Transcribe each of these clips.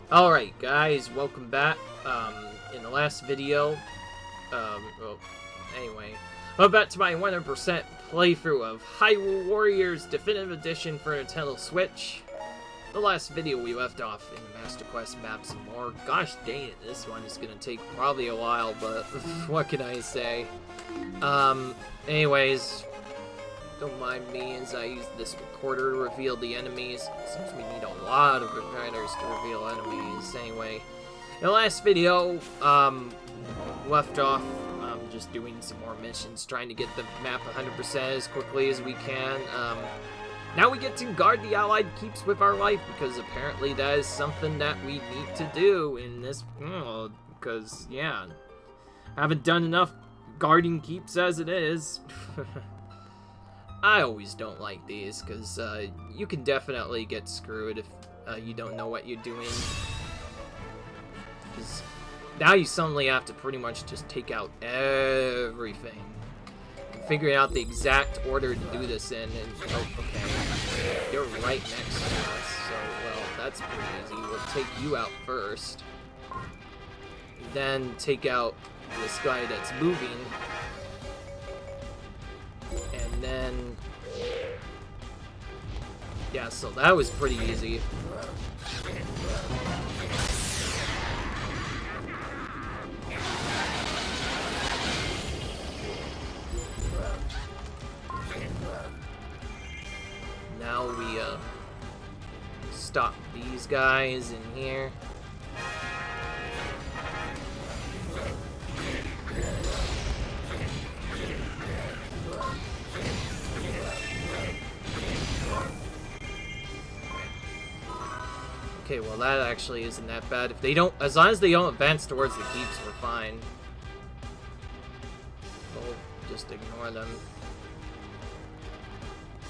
Alright guys, welcome back. In the last video, well, anyway, welcome back to my 100% playthrough of Hyrule Warriors Definitive Edition for Nintendo Switch. The last video we left off in Master Quest maps and more. Gosh dang it, this one is gonna take probably a while, but what can I say? Anyways, don't mind me as I use this recorder to reveal the enemies. Seems we need a lot of recorders to reveal enemies. Anyway, in the last video, left off just doing some more missions, trying to get the map 100% as quickly as we can. Now we get to guard the allied keeps with our life, because apparently that is something that we need to do in this, because, yeah, I haven't done enough guarding keeps as it is. I always don't like these, because you can definitely get screwed if you don't know what you're doing. Because now you suddenly have to pretty much just take out everything. And figuring out the exact order to do this in, and, oh, okay, you're right next to us, so, well, that's pretty easy. We'll take you out first. Then take out this guy that's moving. And then, yeah, so that was pretty easy. Now we stop these guys in here. Okay, well that actually isn't that bad. If they don't, as long as they don't advance towards the keeps, we're fine. We'll just ignore them.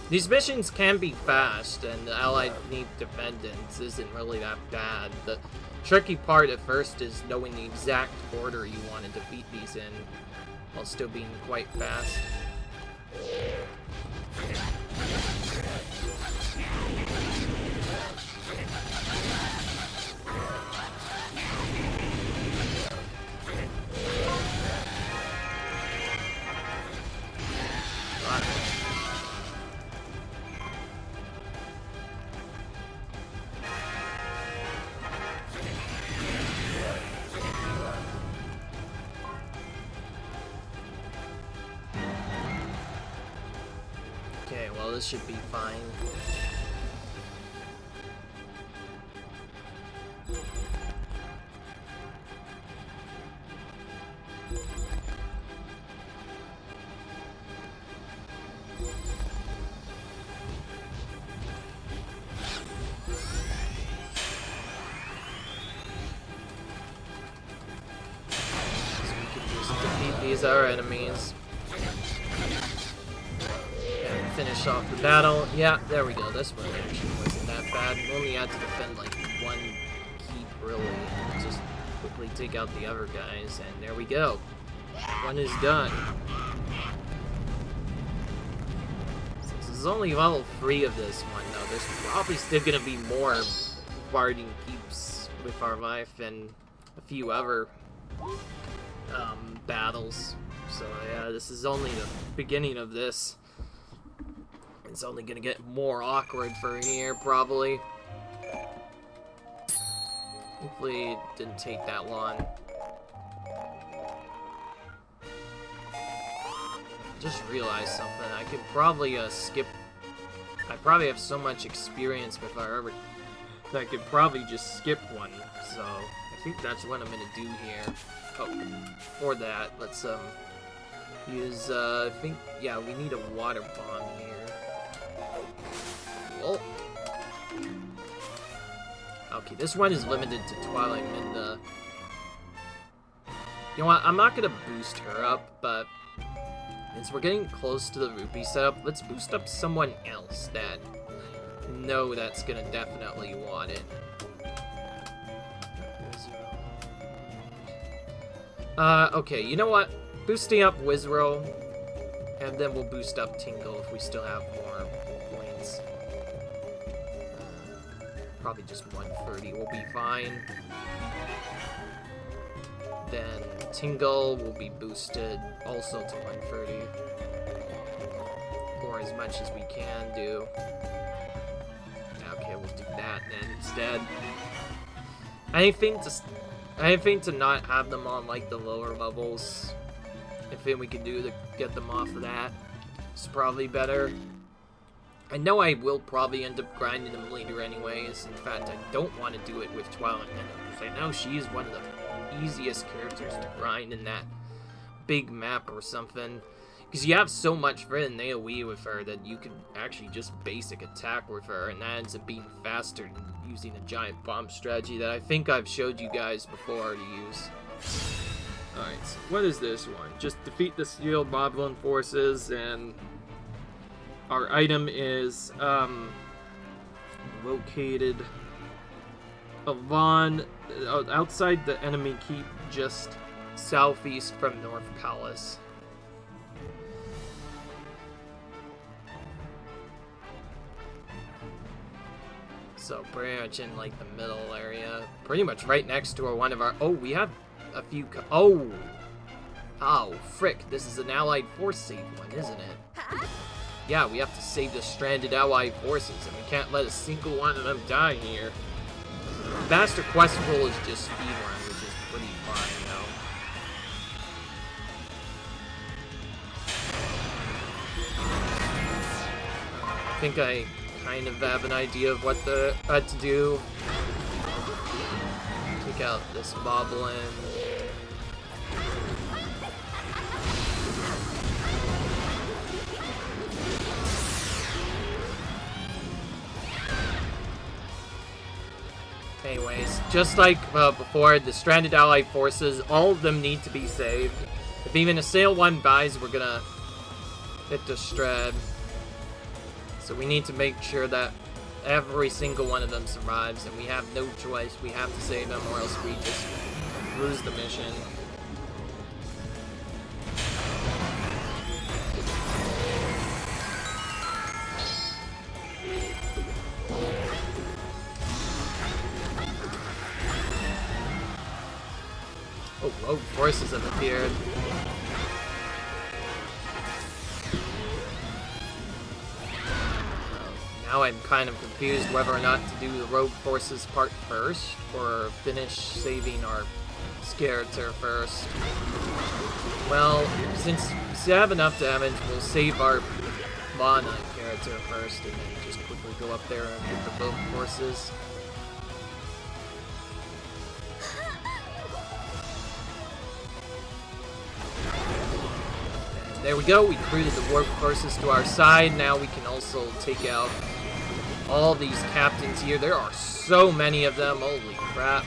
These missions can be fast, and the allied need defendants isn't really that bad. The tricky part at first is knowing the exact order you want to defeat these in, while still being quite fast. Okay, well this should be fine. These are our enemies. And finish off the battle. Yeah, there we go. This one actually wasn't that bad. We only had to defend like one keep, really. Just quickly take out the other guys, and there we go. One is done. Since this is only level 3 of this one, though, there's probably still gonna be more guarding keeps with our life and a few other battles. So yeah, this is only the beginning of this. It's only gonna get more awkward for here, probably. Hopefully it didn't take that long. Just realized something. I could probably skip. I probably have so much experience with our that I could probably just skip one. So I think that's what I'm gonna do here. Oh, for that, let's use I think, yeah, we need a water bomb here. Oh. Okay, this one is limited to Twilight Minda. You know what, I'm not gonna boost her up, but since we're getting close to the rupee setup, let's boost up someone else that know that's gonna definitely want it. Okay, you know what? Boosting up Wizrow, and then we'll boost up Tingle if we still have more points. probably just 130 will be fine. Then Tingle will be boosted also to 130. Or as much as we can do. Okay, we'll do that then instead. Anything to not have them on like the lower levels. Anything we can do to get them off of that is probably better. I know I will probably end up grinding them later anyways. In fact, I don't want to do it with Twilight Minnow, because I know she is one of the easiest characters to grind in that big map or something. Because you have so much for an AoE with her that you can actually just basic attack with her, and that ends up being faster than using a giant bomb strategy that I think I've showed you guys before to use. Alright, so what is this one? Just defeat the Steel Moblin forces, and our item is located outside the enemy keep, just southeast from North Palace. So pretty much in like the middle area, pretty much right next to one of our. Oh, we have a few. Oh, frick! This is an allied force save one, isn't it? Yeah, we have to save the stranded allied forces, and we can't let a single one of them die here. Master quest roll is just speedrun, which is pretty fine, though. I think I kind of have an idea of what to do. Take out this Moblin. Anyways, just like before, the stranded allied forces, all of them need to be saved. If even a Sail 1 dies, we're gonna hit the Strad. So we need to make sure that every single one of them survives, and we have no choice. We have to save them, or else we just lose the mission. Oh, rogue forces have appeared. Now I'm kind of confused whether or not to do the rogue forces part first, or finish saving our character first. Well, since we have enough damage, we'll save our Lana character first, and then just quickly go up there and get the rogue forces. There we go, we recruited the warp forces to our side. Now we can also take out all these captains here. There are so many of them, holy crap.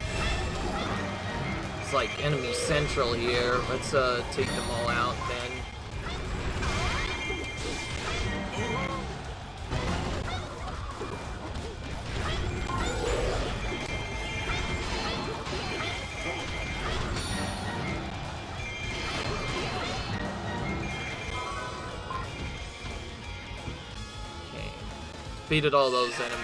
It's like enemy central here. Let's take them all out then. Defeated all those enemies.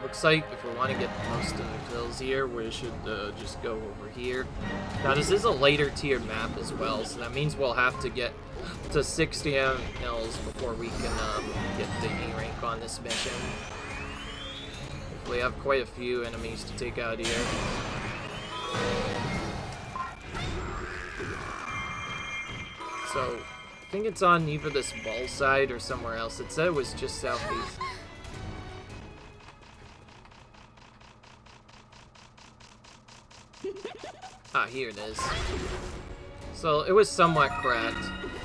Looks like if we want to get most of the kills here, we should just go over here. Now this is a later tiered map as well, so that means we'll have to get to 60 mils before we can get the E rank on this mission. We have quite a few enemies to take out here. So I think it's on either this ball side or somewhere else. It said it was just southeast. Ah, here it is. So it was somewhat correct.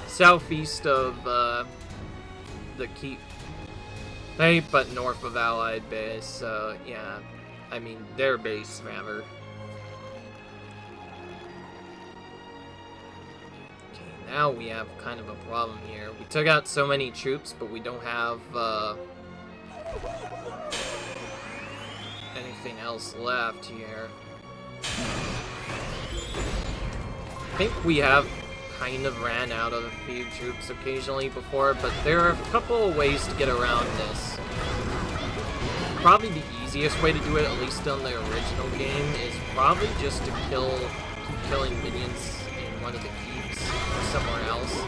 Southeast of the keep. Hey, but north of Allied base. So yeah, I mean their base rather. Okay, now we have kind of a problem here. We took out so many troops, but we don't have anything else left here. I think we have kind of ran out of a few troops occasionally before, but there are a couple of ways to get around this. Probably the easiest way to do it, at least on the original game, is probably just to keep killing minions in one of the keeps or somewhere else.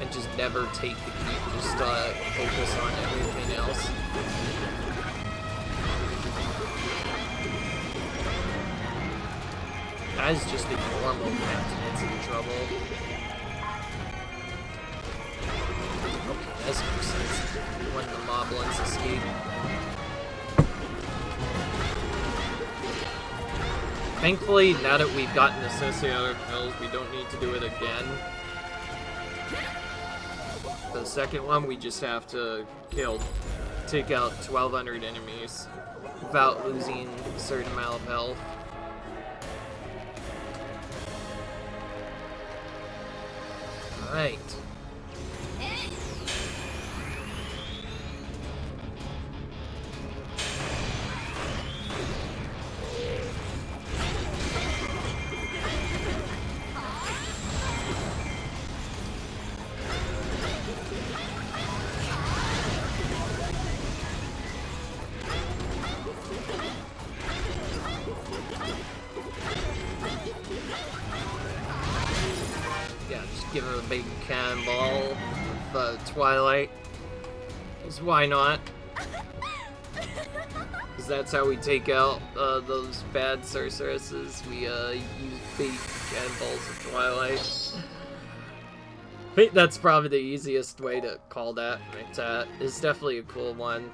And just never take the keep, just focus on everything else. That is just a normal path to get into trouble. Okay, that makes sense. When the moblins escape. Thankfully, now that we've gotten associated kills, we don't need to do it again. For the second one, we just have to take out 1,200 enemies without losing a certain amount of health. Alright. Give her a big cannonball with Twilight. Because why not? Because that's how we take out those bad sorceresses. We use big cannonballs of Twilight. I think that's probably the easiest way to call that right. It's definitely a cool one.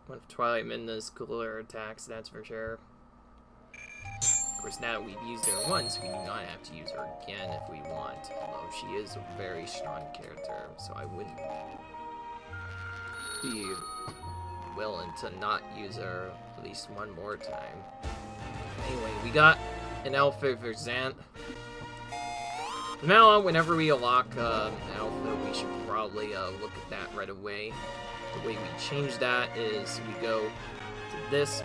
One of Twilight Midna's cooler attacks, that's for sure. Of course, now that we've used her once, we do not have to use her again if we want. Although she is a very strong character, so I wouldn't be willing to not use her at least one more time. Anyway, we got an outfit for Zant. From now on, whenever we unlock an outfit, we should probably look at that right away. The way we change that is we go to this.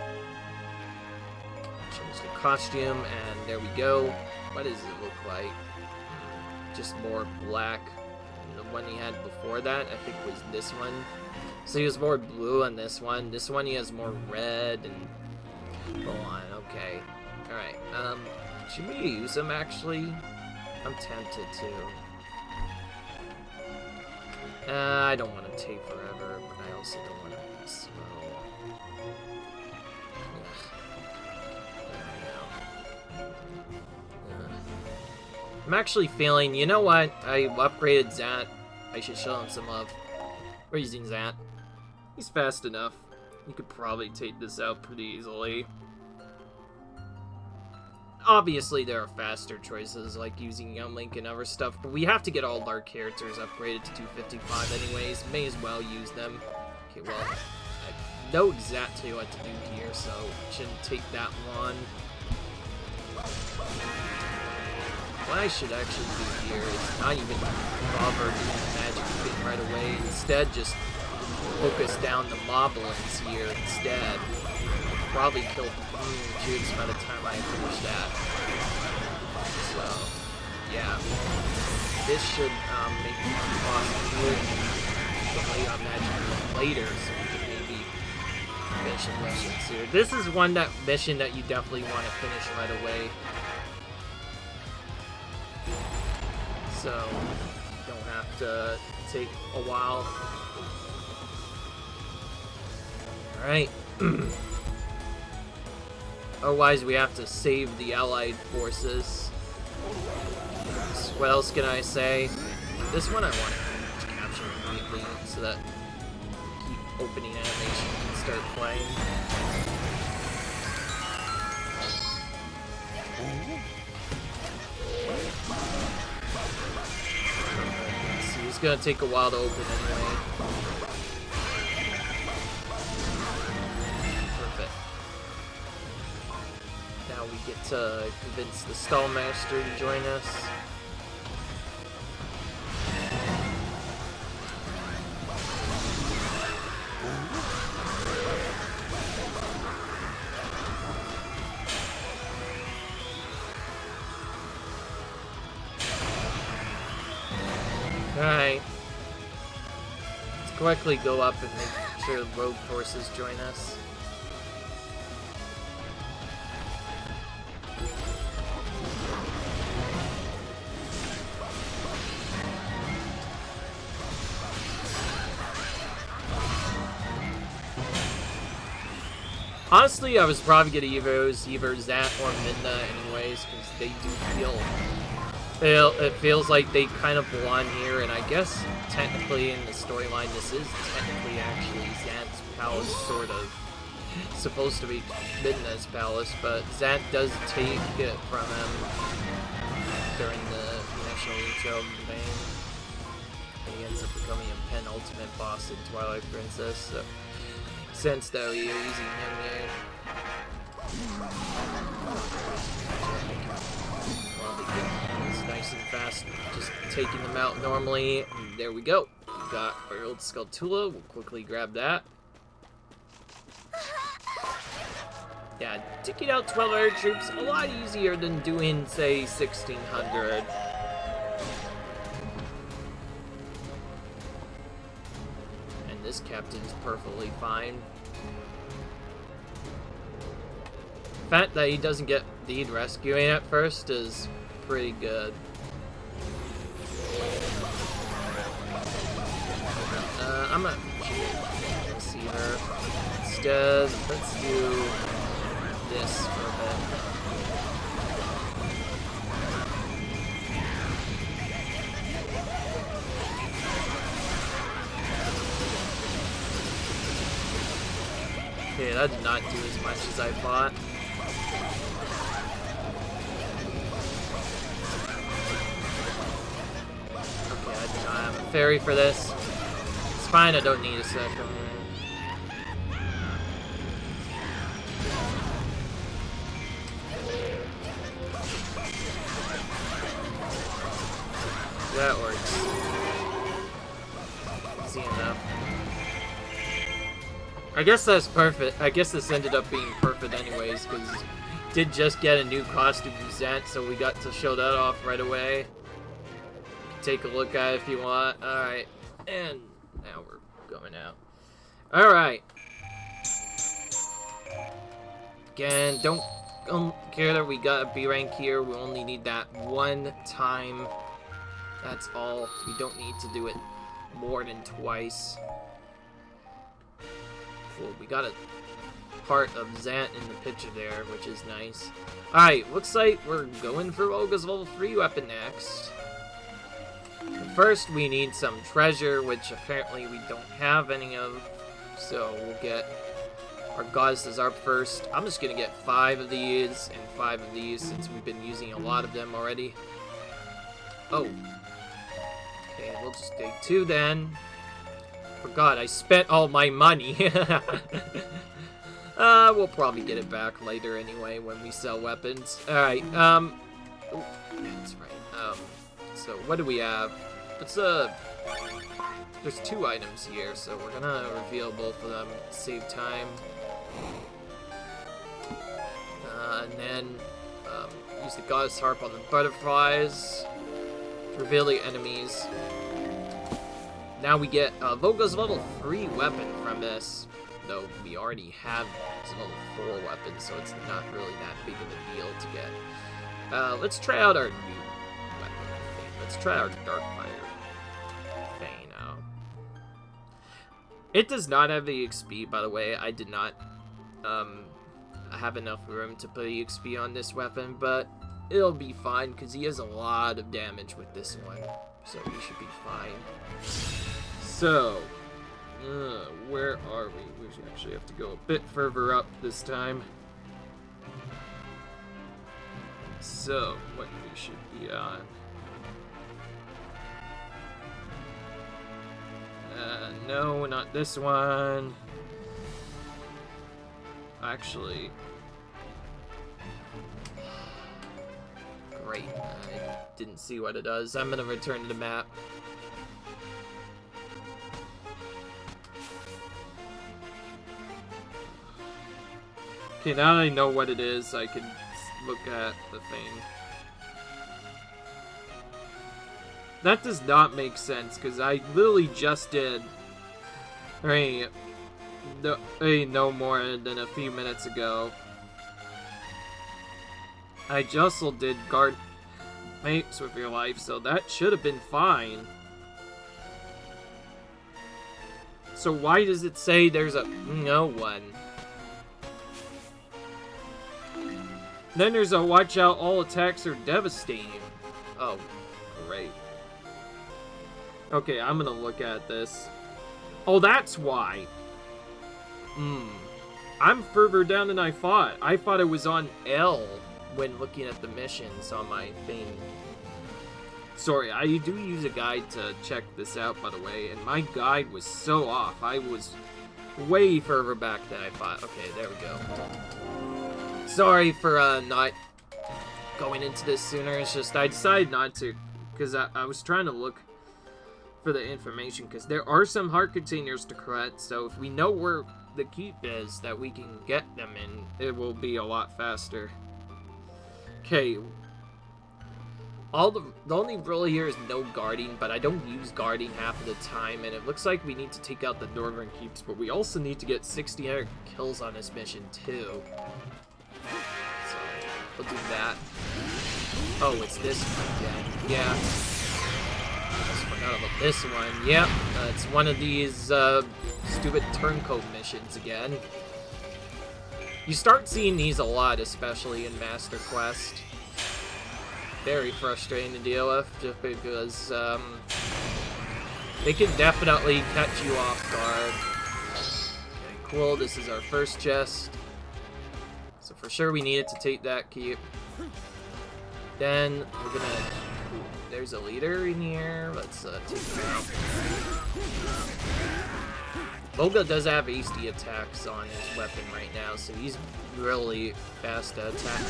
Change the costume, and there we go. What does it look like? Just more black. The one he had before that, I think, was this one. So he was more blue on this one. This one he has more red and go on. Okay. Alright. Should we use him actually? I'm tempted to. I don't want to take forever, but I also don't want to be slow. I'm actually feeling, you know what? I upgraded Zant. I should show him some love. We're using Zant. He's fast enough. You could probably take this out pretty easily. Obviously, there are faster choices, like using Young Link and other stuff, but we have to get all of our characters upgraded to 255 anyways. May as well use them. Okay, well, I know exactly what to do here, so it shouldn't take that long. What I should actually do here is not even bother doing magic fit right away. Instead, just focus down the moblins here instead. Probably kill troops by the time I finish that. So, yeah. This should make me possible to lay on magic later, so we can maybe finish missions here. This is one mission that you definitely want to finish right away. So, you don't have to take a while. Alright. Otherwise, we have to save the Allied forces. So what else can I say? This one I want to capture immediately so that keep opening animation and start playing. See, it's gonna take a while to open anyway. Perfect. Now we get to convince the Stallmaster to join us. Alright. Let's quickly go up and make sure the rogue forces join us. Honestly, I was probably gonna either Zant or Midna anyways, because they do it feels like they kind of belong here, and I guess technically in the storyline this is technically actually Zant's palace, sort of. It's supposed to be Midna's palace, but Zant does take it from him during the initial intro campaign. And he ends up becoming a penultimate boss in Twilight Princess, so sense though you're using him there. It's nice and fast, just taking them out normally. And there we go. We got our old Skulltula. We'll quickly grab that. Yeah, taking out 1,200 troops a lot easier than doing, say, 1,600. And this captain's perfectly fine. The fact that he doesn't get Deed rescuing at first is pretty good. I'm gonna see her. Instead, let's do this for a bit. Okay, that did not do as much as I thought. Okay, I do not have a fairy for this. It's fine, I don't need a second. That works. Easy enough. I guess that's perfect. I guess this ended up being perfect anyways, because did just get a new costume present, so we got to show that off right away. Take a look at it if you want. Alright. And now we're going out. Alright. Again, don't care that we got a B rank here. We only need that one time. That's all. We don't need to do it more than twice. Cool. We got a part of Zant in the picture there, which is nice. Alright, looks like we're going for Olga's level 3 weapon next. But first, we need some treasure, which apparently we don't have any of. So we'll get our goddesses up first. I'm just gonna get 5 of these and 5 of these since we've been using a lot of them already. Oh. Okay, we'll just take 2 then. Forgot, I spent all my money. We'll probably get it back later anyway when we sell weapons. Alright, oh, that's right. So what do we have? Let's, there's 2 items here, so we're gonna reveal both of them to save time. And then, use the Goddess Harp on the butterflies. Reveal the enemies. Now we get Voga's level 3 weapon from this, though we already have his level 4 weapon, so it's not really that big of a deal to get. Let's try out our new weapon. Let's try our Darkfire Fane. It does not have the XP, by the way. I did not have enough room to put EXP on this weapon, but it'll be fine because he has a lot of damage with this one, so we should be fine. So, where are we? We actually have to go a bit further up this time. So, what we should be on? No, not this one. great. I didn't see what it does. I'm gonna return to the map. Okay, now that I know what it is, I can look at the thing. That does not make sense, because I literally just did... no more than a few minutes ago. I just did guard mates with your life, so that should have been fine. So why does it say there's a no one? Then there's a watch out, all attacks are devastating. Oh, great. Okay, I'm gonna look at this. Oh, that's why. I'm further down than I thought. I thought it was on L when looking at the missions on my thing. Sorry, I do use a guide to check this out, by the way, and my guide was so off. I was way further back than I thought. Okay, there we go. Sorry for not going into this sooner. It's just I decided not to, because I was trying to look for the information, because there are some heart containers to collect, so if we know where the keep is that we can get them in, it will be a lot faster. Okay. The only rule here is no guarding, but I don't use guarding half of the time, and it looks like we need to take out the northern keeps, but we also need to get 68 kills on this mission too. So, we'll do that. Oh, it's this one again. Yeah. I just forgot about this one. Yep, it's one of these stupid turncoat missions again. You start seeing these a lot, especially in Master Quest. Very frustrating to deal with, just because they can definitely catch you off guard. Okay, cool, this is our first chest. So for sure we needed to take that keep. Then we're gonna... Ooh, there's a leader in here. Let's take him out. Boga does have hasty attacks on his weapon right now, so he's really fast to attack.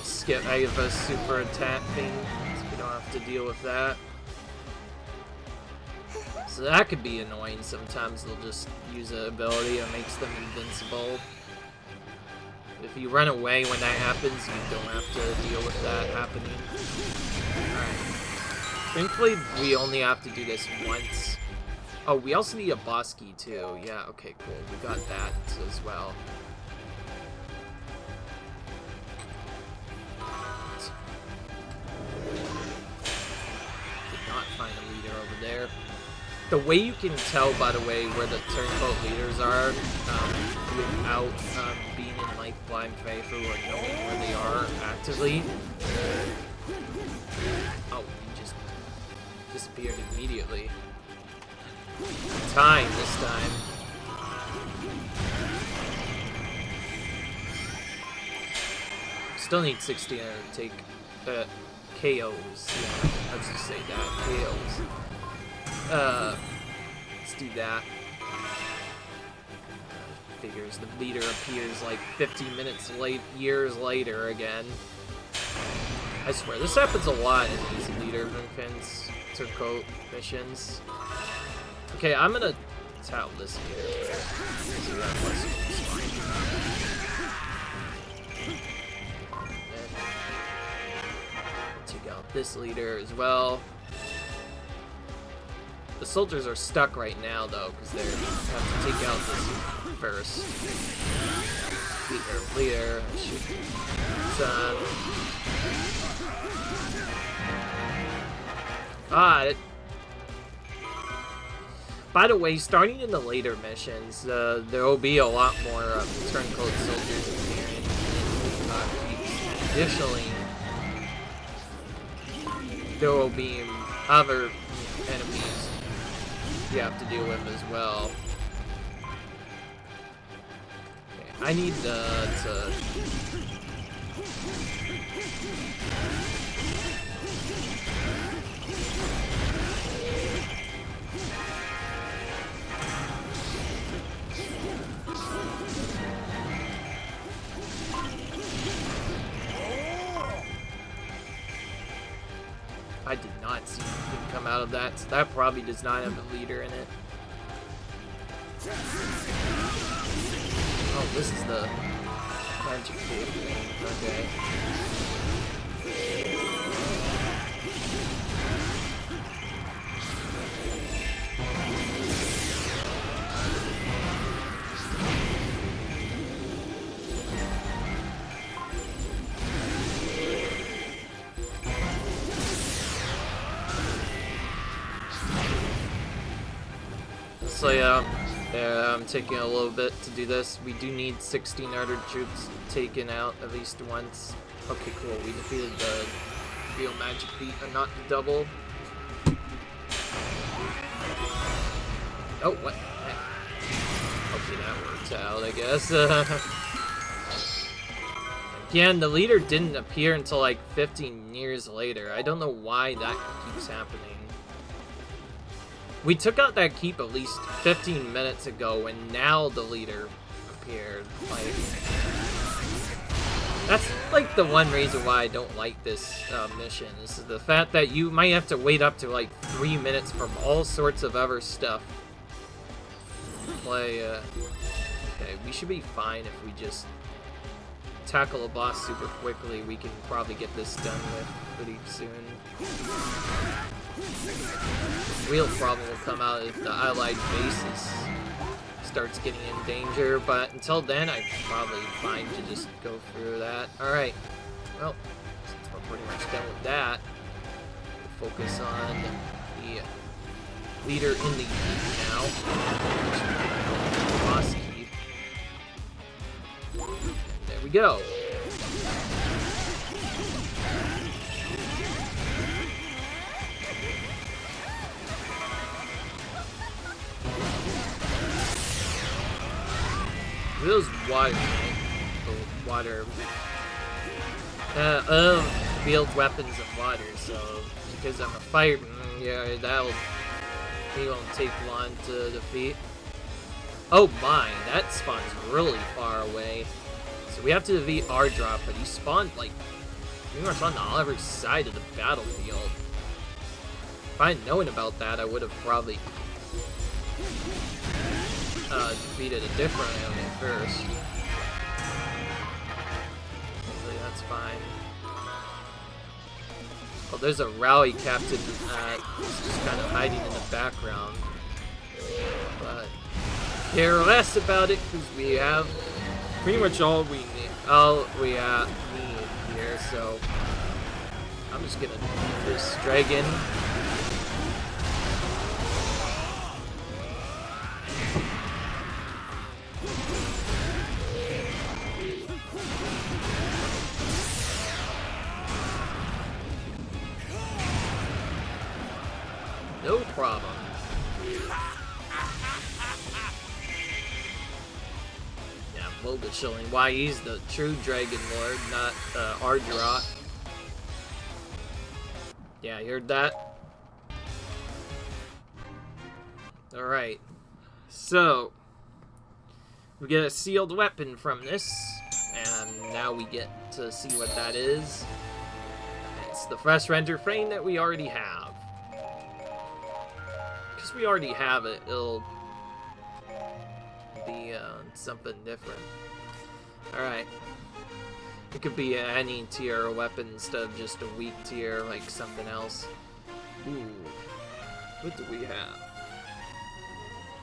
Skip, I have a super attack thing, so we don't have to deal with that. So that could be annoying. Sometimes they'll just use an ability that makes them invincible. If you run away when that happens, you don't have to deal with that happening. Alright. Thankfully, we only have to do this once. Oh, we also need a boss key too. Yeah, okay, cool. We got that as well. Did not find a leader over there. The way you can tell, by the way, where the turncoat leaders are, without being in like blind faith or knowing where they are actively. Oh, he just disappeared immediately. Time this time. Still need 60 to take KOs. Yeah, let's just say that. KOs. Let's do that. Figures the leader appears like 15 minutes years later again. I swear, this happens a lot in these leader defense turncoat missions. Okay, I'm gonna tell this leader. See that take out this leader as well. The soldiers are stuck right now, though, because they have to take out this first. Leader, shoot. Got it. By the way, starting in the later missions, there will be a lot more turncoat soldiers appearing. Additionally, there will be other enemies you have to deal with as well. Okay, I need to... I did not see anything come out of that, so that probably does not have a leader in it. Oh, this is the magic cube. Okay. So yeah, I'm taking a little bit to do this. We do need 1600 troops taken out at least once. Okay, cool. We defeated the real magic feat and not the double. Oh, what? Okay, that worked out, I guess. Again, the leader didn't appear until like 15 years later. I don't know why that keeps happening. We took out that keep at least 15 minutes ago, and now the leader appeared. Like, that's like the one reason why I don't like this mission. Is the fact that you might have to wait up to like 3 minutes from all sorts of other stuff. Play. Okay, we should be fine if we just tackle a boss super quickly. We can probably get this done with pretty soon. The real problem will come out if the allied bases starts getting in danger, but until then I'm probably fine to just go through that. Alright, well, since we're pretty much done with that, we'll focus on the leader in the keep now. Boss keep. There we go. Those water, field weapons of water, so because I'm a fireman, yeah, he won't take long to defeat. Oh my, that spawns really far away. So we have to defeat our drop, but he spawned like pretty much on the other side of the battlefield. If I had known about that, I would have probably defeated a different enemy first. Hopefully that's fine. Oh, there's a rally captain who's just kind of hiding in the background. But care less about it because we have pretty much all we need. Need here, so I'm just gonna defeat this dragon. No problem. Yeah, Volga showing why he's the true Dragon Lord, not Ardrot. Yeah, you heard that? Alright. So, we get a sealed weapon from this, and now we get to see what that is. It's the fresh render frame that we already have. We already have it, it'll be something different. Alright. It could be any tier weapon instead of just a weak tier, like something else. Ooh. What do we have?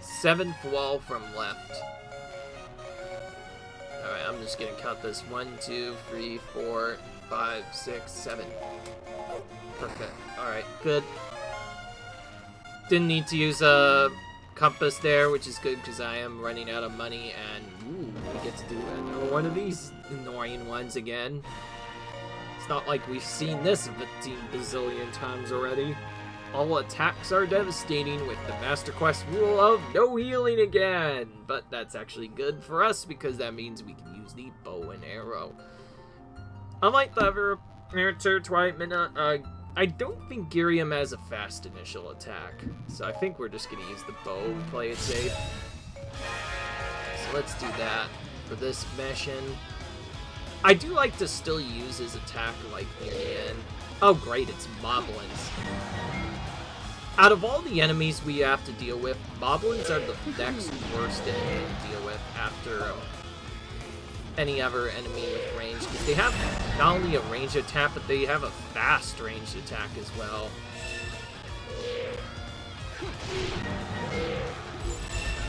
7th wall from left. Alright, I'm just gonna count this. 1, 2, 3, 4, 5, 6, 7. Perfect. Alright, good. Didn't need to use a compass there, which is good because I am running out of money, and ooh, we get to do another one of these annoying ones again. It's not like we've seen this 15 bazillion times already. All attacks are devastating with the Master Quest rule of no healing again, but that's actually good for us because that means we can use the bow and arrow. Unlike the other Twilight I don't think Girium has a fast initial attack, so I think we're just gonna use the bow and play it safe. So let's do that for this mission. I do like to still use his attack like near the end. Oh great, it's Moblins. Out of all the enemies we have to deal with, Moblins are the next worst enemy to deal with after any other enemy with range, because they have not only a range attack, but they have a fast ranged attack as well.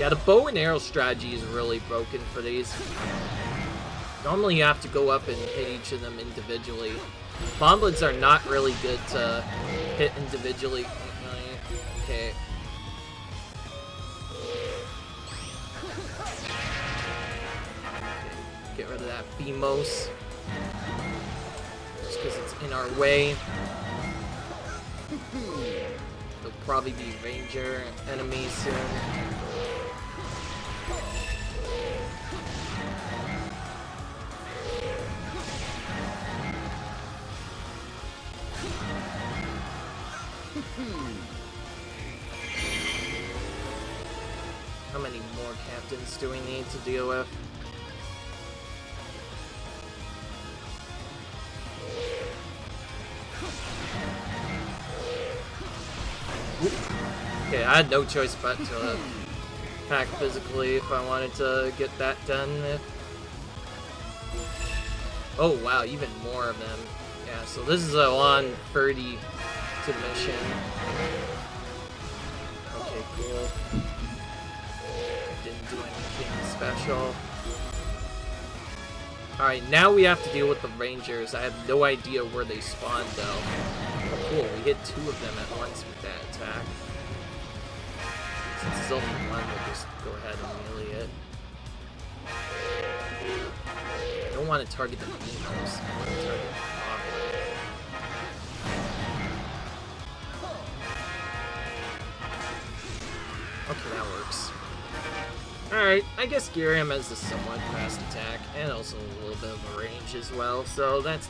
Yeah, the bow and arrow strategy is really broken for these. Normally you have to go up and hit each of them individually. Moblins are not really good to hit individually. Okay. Get rid of that Beamos. Just because it's in our way. There'll probably be ranger enemies soon. How many more captains do we need to deal with? Okay, I had no choice but to attack physically if I wanted to get that done. Oh wow, even more of them. Yeah, so this is a 130 to mission. Okay, cool. Didn't do anything special. Alright, now we have to deal with the rangers. I have no idea where they spawn though. Oh, cool, we hit 2 of them at once with that attack. Since it's only one, we'll just go ahead and melee it. I don't want to target the Beamos. I want to target the Okay, that works. Alright, I guess Girium has a somewhat fast attack, and also a little bit of a range as well, so that's...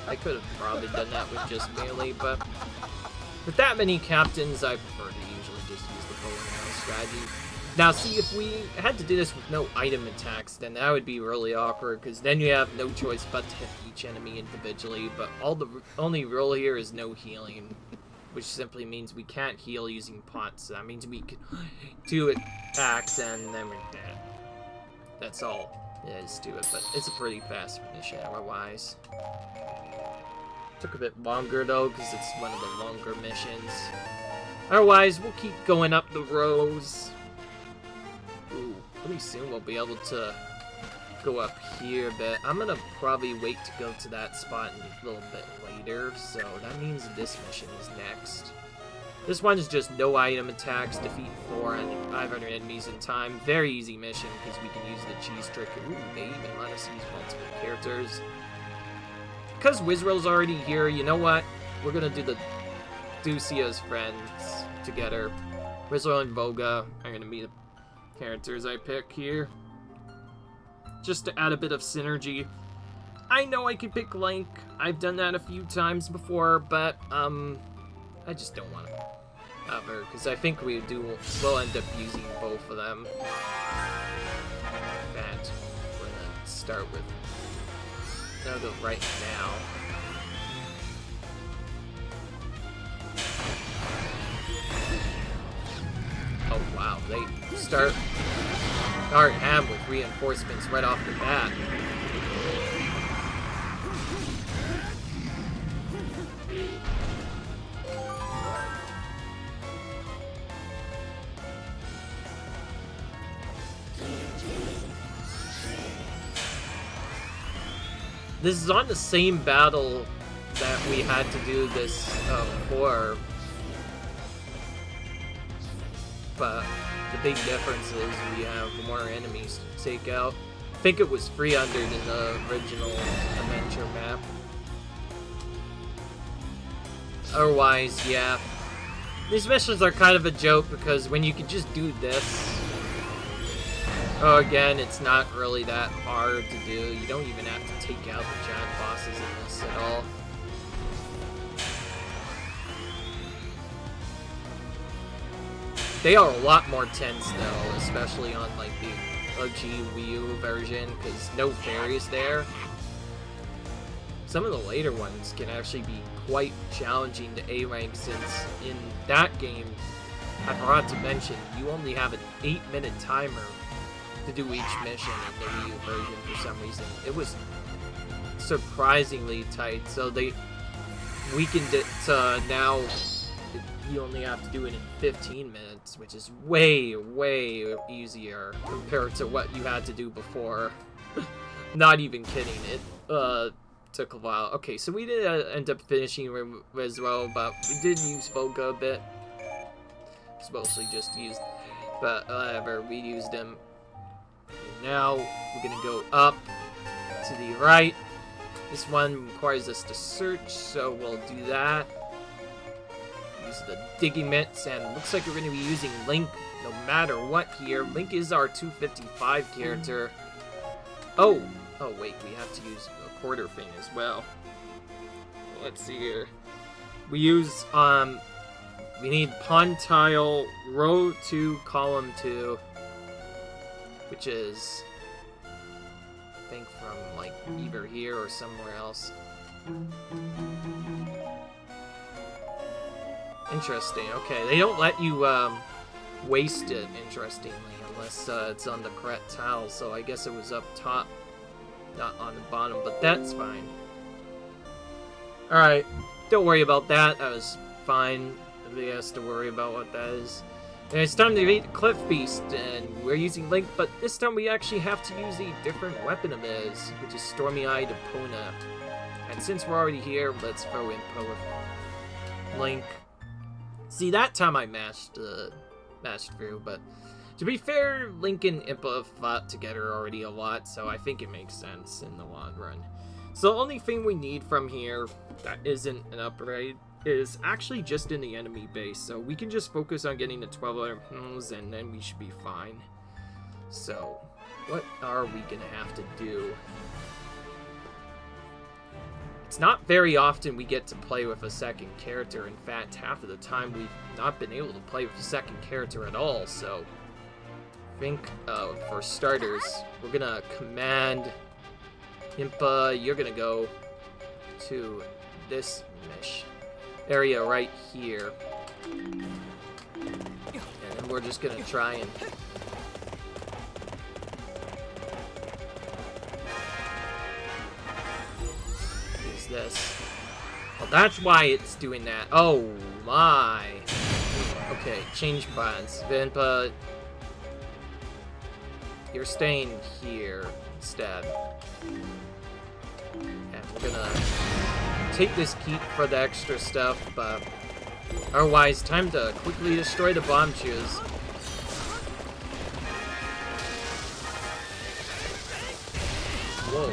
I could have probably done that with just melee, but... with that many captains, I prefer to usually just use the bow and arrow strategy. Now, see, if we had to do this with no item attacks, then that would be really awkward, because then you have no choice but to hit each enemy individually, but only rule here is no healing. Which simply means we can't heal using pots. So that means we can do attacks and then we're dead. That's all there is to it, but it's a pretty fast mission otherwise. Took a bit longer though, because it's one of the longer missions. Otherwise, we'll keep going up the rows. Ooh, pretty soon we'll be able to go up here a bit. I'm gonna probably wait to go to that spot a little bit later, so that means this mission is next. This one is just no item attacks, defeat 500 enemies in time. Very easy mission because we can use the cheese trick. Ooh, they even let us use multiple characters. Because Wizro's already here, you know what? We're gonna do the Ducio's friends together. Wizro and Voga are gonna be the characters I pick here. Just to add a bit of synergy. I know I could pick Link. I've done that a few times before, but I just don't want to ever, because I think we'll end up using both of them. In fact, we're gonna start with Voga right now. Oh wow, they start ham with reinforcements right off the bat. This is on the same battle that we had to do this for. But the big difference is we have more enemies to take out. I think it was 300 in the original adventure map. Otherwise, yeah. These missions are kind of a joke because when you can just do this... Oh, again, it's not really that hard to do. You don't even have to take out the giant bosses in this at all. They are a lot more tense though, especially on like the OG Wii U version, because no fairies there. Some of the later ones can actually be quite challenging to A rank, since in that game, I forgot to mention, you only have an 8-minute timer to do each mission in the Wii U version for some reason. It was surprisingly tight, so they weakened it to now you only have to do it in 15 minutes, which is way, way easier compared to what you had to do before. Not even kidding, it took a while. Okay, so we did end up finishing as well, but we did use Volga a bit. It's mostly just used, but whatever, we used him. And now we're gonna go up to the right. This one requires us to search, so we'll do that. Use the Diggy Mitts, and looks like we're going to be using Link no matter what here. Link is our 255 character. Oh wait, we have to use a quarter thing as well. Let's see here. We use, we need Pawn Tile, Row 2, Column 2, which is, I think, from, like, either here or somewhere else. Interesting, okay. They don't let you, waste it, interestingly, unless, it's on the correct tile, so I guess it was up top, not on the bottom, but that's fine. Alright, don't worry about that, that was fine. Nobody has to worry about what that is. And it's time to defeat the Cliff Beast, and we're using Link, but this time we actually have to use a different weapon of his, which is Stormy-Eyed Epona. And since we're already here, let's throw in Poe with Link. See, that time I mashed through, but to be fair, Link and Impa have fought together already a lot, so I think it makes sense in the long run. So the only thing we need from here that isn't an upgrade is actually just in the enemy base, so we can just focus on getting the 12 items and then we should be fine. So, what are we gonna have to do? It's not very often we get to play with a second character. In fact, half of the time we've not been able to play with a second character at all, so I think, for starters, we're gonna command Impa, you're gonna go to this area right here. And then we're just gonna try and use this. Well, that's why it's doing that. Oh my. Okay, change plans. Impa, you're staying here instead. And we're gonna take this keep for the extra stuff, but otherwise, time to quickly destroy the bomb shoes. Whoa.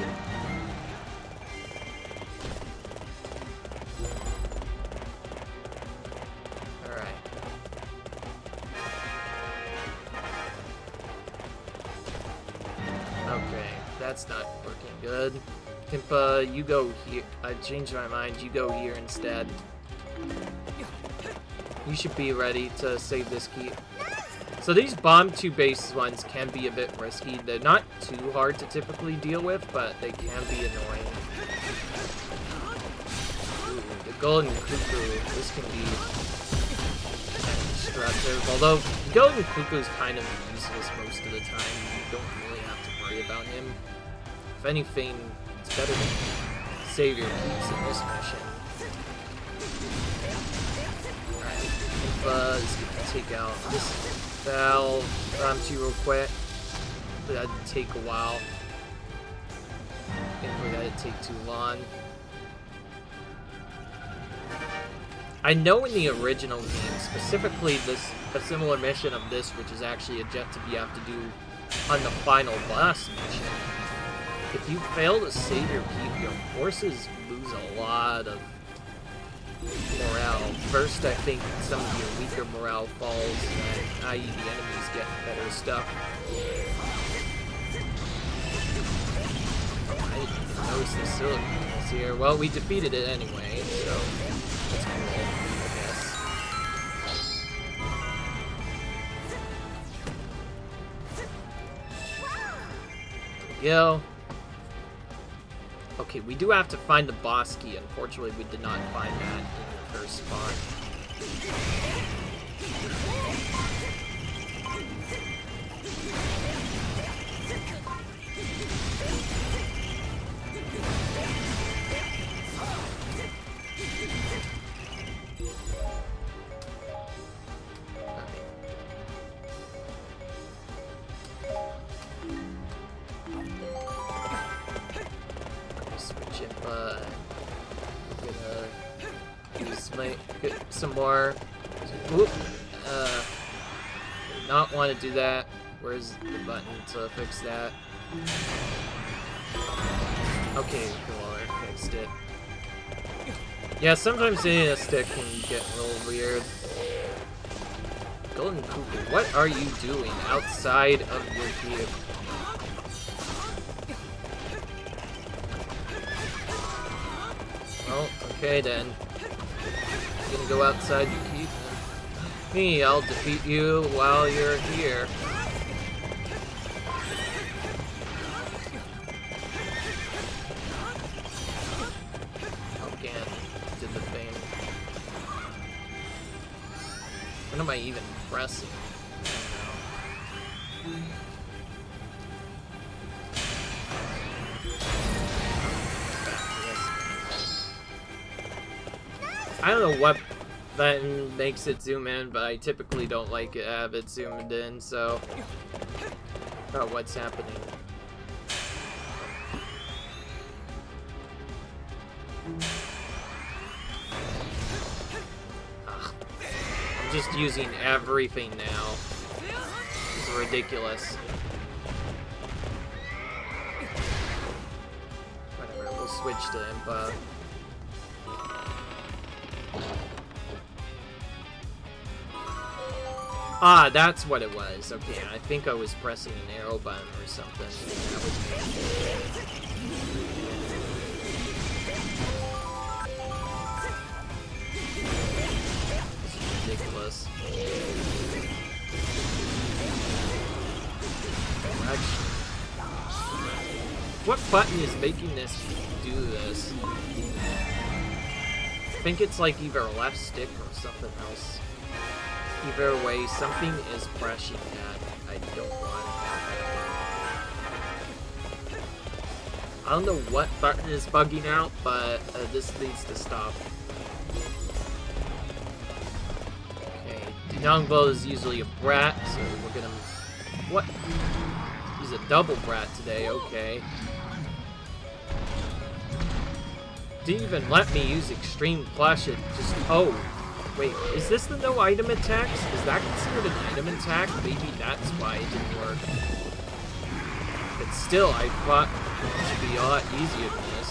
Alright. Okay, that's not working good. Impa, you go here. I changed my mind. You go here instead. You should be ready to save this key. So these bomb 2 base ones can be a bit risky. They're not too hard to typically deal with, but they can be annoying. Ooh, the golden cuckoo. This can be destructive. Although golden cuckoo is kind of useless most of the time. You don't really have to worry about him. If anything, it's better to save your keys in this mission. Alright, Impa is gonna take out this valve to real quick. That'd take a while. Impa, that'd take too long. I know in the original game, specifically a similar mission of this, which is actually a objective you have to do on the final boss mission. If you fail to save your keep, your forces lose a lot of morale. First, I think some of your weaker morale falls, i.e. the enemies get better stuff. I didn't notice the silicon here. Well, we defeated it anyway, so that's cool, I guess. go. Okay, we do have to find the boss key. Unfortunately, we did not find that in the first spot. Get some more. Whoop. Not want to do that. Where's the button to fix that? Okay, cool. I fixed it. Yeah, sometimes hitting a stick can get a little weird. Golden Cucco, what are you doing outside of your cube? Well, okay then. You're gonna go outside your keep. Me, I'll defeat you while you're here. Oh, Ganon did the thing. What am I even pressing? I don't know what button makes it zoom in, but I typically don't like it have it zoomed in, so I don't know what's happening. Ugh. I'm just using everything now. This is ridiculous. Whatever, we'll switch to Impa. Ah, that's what it was. Okay, I think I was pressing an arrow button or something. That was ridiculous. What button is making this do this? I think it's like either a left stick or something else. Either way, something is pressing that I don't want to happen. I don't know what button is bugging out, but this needs to stop. Okay, Dungo is usually a brat, so we're gonna... What? He's a double brat today, okay. Didn't even let me use extreme flash, it just... Oh! Wait, is this the no item attacks? Is that considered an item attack? Maybe that's why it didn't work. But still, I thought it should be a lot easier than this.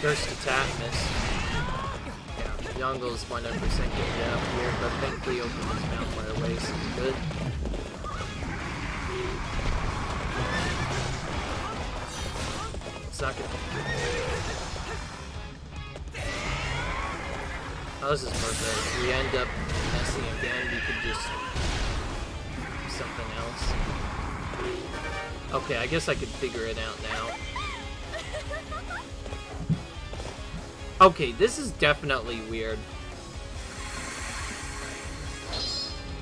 First attack missed. Yeah, Yongle's 100% getting up here, but thankfully opened his mouth right away, so we're good. It's not good. Oh, this is perfect. If we end up messing again, we could just do something else. Okay, I guess I could figure it out now. Okay, this is definitely weird.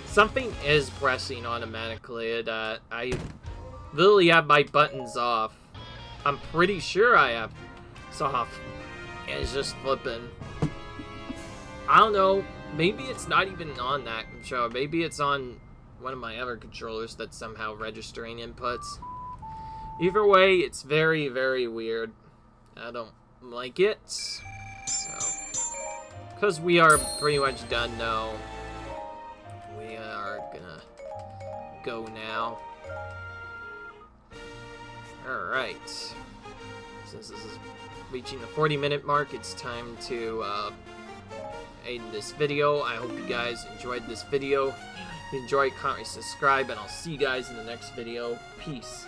Something is pressing automatically that I literally have my buttons off. I'm pretty sure I have it's off. And it's just flipping. I don't know. Maybe it's not even on that controller. Maybe it's on one of my other controllers that's somehow registering inputs. Either way, it's very, very weird. I don't like it. So, because we are pretty much done now, we are gonna go now. Alright. Since this is reaching the 40-minute mark, it's time to end this video. I hope you guys enjoyed this video. If you enjoyed, comment, subscribe, and I'll see you guys in the next video. Peace.